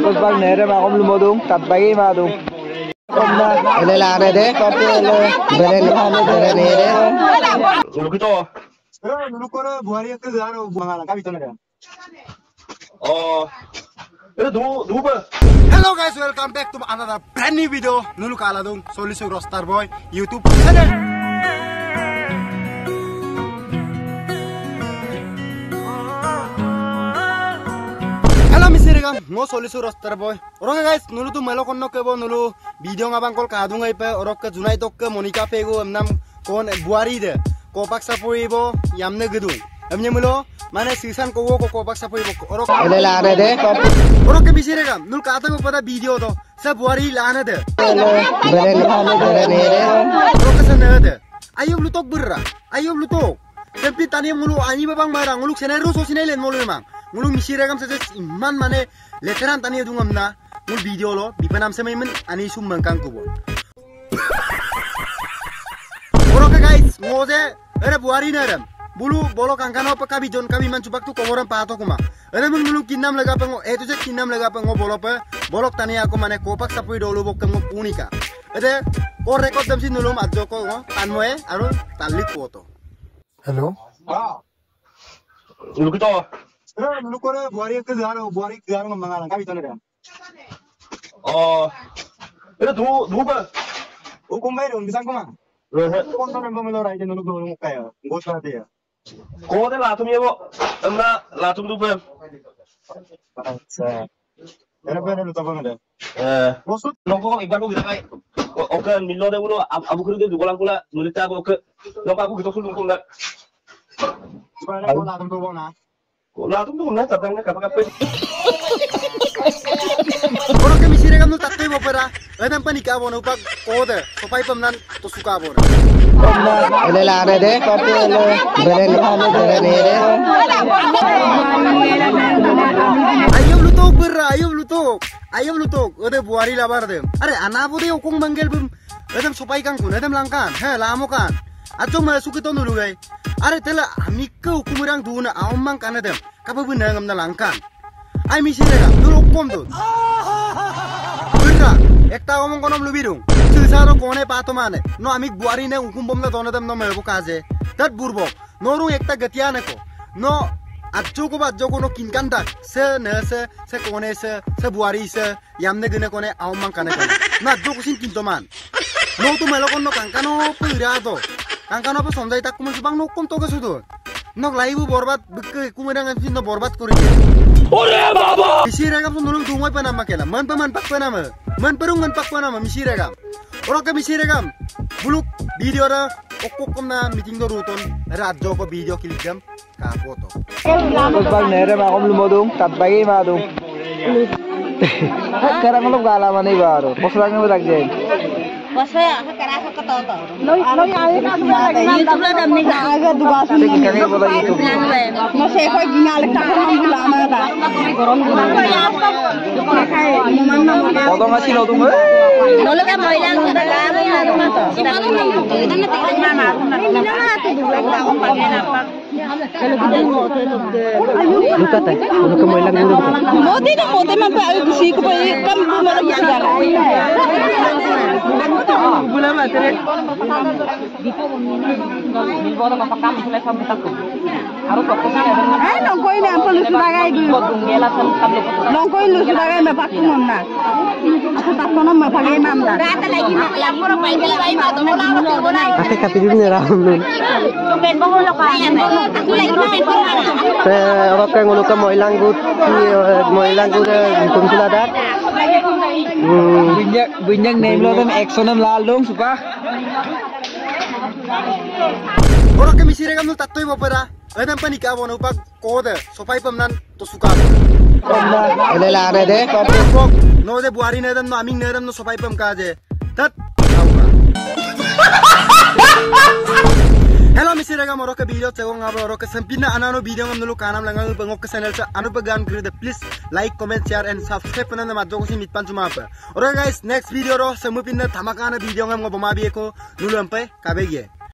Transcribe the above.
Terus bang nere makom lumodung, tat pagi madung. Ele lare deh, tapi ele beren nere. Ulu kita. Dulu kore buari ke zaro buangan kami tuh nere. Oh. Itu dulu apa? Hello guys, welcome back to another brand new video. Nulu kala dong, Solution Rockstar Boy YouTube channel. Hello misirigam, mo Solution Rockstar Boy. Orang guys, nulu tuh melo kono kebo nulu video ngabang kol kadung ay pe orok ke junai tok ke Monica pego amnam kon buari de. Ko paksa poibo yamne gedung. Amnya melo mana sisan ko paksa poibo orok. Ele lare deh, Orang ke misirigam, nulu kata ko pada video to. Sa buari lana de. beren nere. Orok ke sana de. Ayo lutok berra, ayo lutok. Tapi tani mulu ani babang barang, muluk seneru so sinelen mulu emang. Muluk misiragam saja iman mana letteran tani dungam na. Mul video lo, bipanam sama iman ani sum mangkang kubon. Orang ke guys, ngoze, ada buari naram. Bulu bolok angkano apa kabi jon kabi man cupak tu komoran pato kuma. Ada mulu kinam lega pengo, tu je kinam lega pengo bolok tani aku mana kopak sapui dulu bok kemo punika. Ada ko rekod dam si nulum adjo ko tanmoe aru talik foto. Hello. Ulu kita. Dulu kore buari ke zaro mangalang kami tuh nere. Oh. Itu dulu apa? Hukum bayar bisa kuma. Kon tuh nembang melo raja nulu gulung kaya, ngosah dia. Kau ada latum ya, Bo? Emang latum tu apa? Acha. Era benar lu tahu nggak? Maksud? Nongko ibar ko kita kay. Oke, milo deh ulo. Abu kuru deh dugolang kula. Nulita ko oke. Nongko aku gitu sulung kula. Sebenarnya kau latam tuh bang Latum tu na tatangnya kapa-kapa. Orang kami sih rekam tu tak tahu apa dah. Ada apa nikah bono pak kode. Sopai pemnan tu suka bono. Ele lare deh, tapi ele beren nere. Ayo lutok. Ada buari labar dem. Are anak bude ukung manggil bum. Ada sopai kangkun, ada melangkan. Lamo kan. Atau masuk itu dulu guys. Are tela amikke ukumurang duna aumang kan ada. Kapa benar ngamna langkan. Ay misirega dulu ukum tuh. Berra. Ekta omong konom lu bidung. Sisaro kone pato mane. No amik buari ne ukum bomna donadam no melbu kaze. Dat burbo. Noru ekta gatiane ko. No Adjoko no kinkanta se kone se buari se yamne gene kone aumang kane kone. Na adjoko sin kintoman. No tu melokon no kankano pirato. Kankano pa sonjai tak kumun subang no kum toga sudu. No laibu borbat bukke kumedang sin no borbat kuri. Ore baba. Misiragam sun nulung dungoy pa nama kela. Man pak pa nama. Man pak pa nama misiragam. Orang ke misiragam. Buluk video ra okkokom na meeting do ruton. Ra adjoko video kiligam. Kapoto. Terus bang nere makom lumodung, tat pagi madung. Sekarang lu kalah mana baru? Posrangnya berak jen. Saya sekarang aku ketoto. Noi ayo na YouTube lah damne aga dua sini. Kami boleh YouTube. Masih kau ginal tak orang bulan ada. Gorom bulan. Foto masih lo tunggu. Nolo kan moilang sudah kami ada mata. Kita nanti kita mana? Ini mana tu dua tahun pakai apa? Kalau kita mau tu Luka teh, lu kemoilang dulu. mau mampu aku sih kau kan malah bisa. Bulan matre. Nongkoin apa lu sudah gay dulu? Nongkoin lu sudah gay mepak mana? Aku tak pernah mepakai nama. Rata lagi yang orang main lagi matu bola. Ate kapilin ni Rahul. Main bola kaya. Aku lagi main bola. Orang yang ngulu kemoilang gut hukum suladat. Bunyak name lo tem action lal dong suka. Orang ke misiragam nu tak tahu apa dah. Ada apa nikah bono pak kode. Sopai pemnan tu suka. Ele lare deh, No de buari nedam no aming nedam no sopai pem kaje. Tat. Hello misiragam orang ke video cewong ngabo orang ke sempina anano video ngam nulu kanam langang bengok ke channel sa anu pegan kiri please like comment share and subscribe penan nama joko si mitpan cuma apa. Orang guys next video roh semu pinna thamakana video ngam ngobo mabi eko nulu ampai kabege.